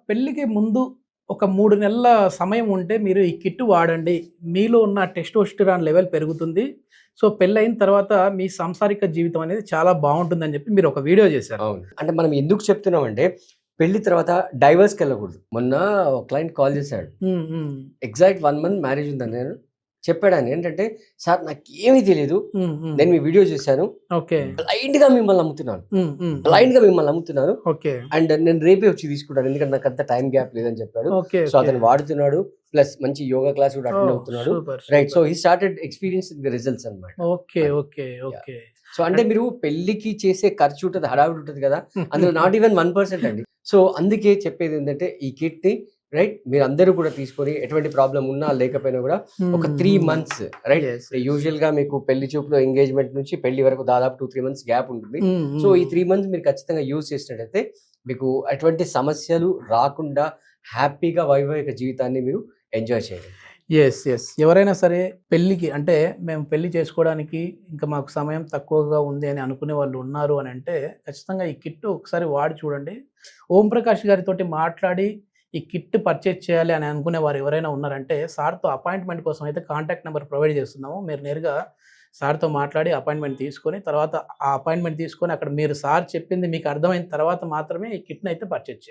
పెళ్ళికి ముందు ఒక 3 నెలల సమయం ఉంటే మీరు ఈ కిట్ వాడండి. మీలో ఉన్న టెస్టోస్టెరాన్ లెవెల్ పెరుగుతుంది. సో, పెళ్లయిన తర్వాత మీ సాంసారిక జీవితం అనేది చాలా బావుంటుందని జెప్పి మీరు ఒక వీడియో జేశారు. అవును. అంటే మనం ఎందుకు చెప్తున్నామంటే, పెళ్లి తర్వాత డైవర్స్‌కెళ్ళకూడదు. మొన్న ఒక క్లయింట్ కాల్ చేశాడు. హ్మ్. హ్మ్. ఎగ్జాక్ట్ 1 మంత్ మ్యారేజ్ ఉందని చెప్పాడాయన. ఏంటంటే, "సార్ నాకేమీ తెలీదు. హ్మ్. హ్మ్. నేను మీ వీడియో చూసాను. ఓకే. బ్లైండ్‌గా మిమ్మల్ని నమ్ముతున్నాను. హ్మ్. హ్మ్. హ్మ్. బ్లైండ్‌గా మిమ్మల్ని నమ్ముతున్నాను. ఓకే. అండ్ నేను రేపే వచ్చి తీసుకుంటాను. ఎందుకంటే నాకంత టైమ్ గ్యాప్ లేదని" చెప్పాడు. ఓకే. So, okay. అతను వాడుతున్నాడు. ప్లస్ మంచి యోగా క్లాస్ కూడా అటెండ్ ఓహ్! అవుతున్నాడు. Super. Right. So, super. He started experiencing the results అన్నమాట. ఓకే. అది. ఓకే. యాహ్! ఓకే. సో, అంటే మీరు పెళ్ళికి చేసే ఖర్చు ఉంటది, హడావిడి ఉంటది కదా! అందులో నాట్ ఈవెన్ 1% అండి. సో, అందుకే చెప్పేదేంటంటే ఈ కిట్‌ని రైట్ మీరందరూ కూడా తీసుకొని ఎటువంటి ప్రాబ్లమ్ ఉన్నా లేకపోయినా కూడా ఒక 3 హ్మ్. Months right. యెస్. యెస్. యూజువల్‌గా మీకు పెళ్లి చూపులు ఎంగేజ్‌మెంట్ నుంచి పెళ్లి వరకు దాదాపు 2, 3 మంత్స్ గ్యాప్ ఉంటుంది. హ్మ్. సో, హ్మ్. ఈ 3 మంత్స్ మీరు ఖచ్చితంగా యూజ్ చేసినట్టయితే మీకు ఎటువంటి సమస్యలు రాకుండా హ్యాపీగా వైవాహిక జీవితాన్ని మీరు ఎంజాయ్ చేయగలుగుతారు. యెస్. యెస్. ఎవరైనా సరే పెళ్ళికి అంటే మేము పెళ్లి చేసుకోవడానికి ఇంకా మాకు సమయం తక్కువగా ఉంది అని అనుకునే వాళ్ళు ఉన్నారు అనంటే, ఖచ్చితంగా ఈ కిట్ ఒకసారి వాడి చూడండి. ఓం ప్రకాష్ గారితోటి మాట్లాడి ఈ కిట్ పర్చేజ్ చేయాలి అని అనుకునే వారు ఎవరైనా ఉన్నారంటే, సార్‌తో అపాయింట్‌మెంట్ కోసం అయితే కాంటాక్ట్ నంబర్ ప్రొవైడ్ చేస్తున్నాము. మీరు నేరుగా సార్‌తో మాట్లాడి అపాయింట్‌మెంట్ తీసుకొని, తర్వాత ఆ అపాయింట్‌మెంట్ తీసుకొని అక్కడ మీరు సార్ చెప్పింది మీకు అర్థమైన తర్వాత మాత్రమే ఈ కిట్‌నయితే పర్చేజ్ చేయాలి.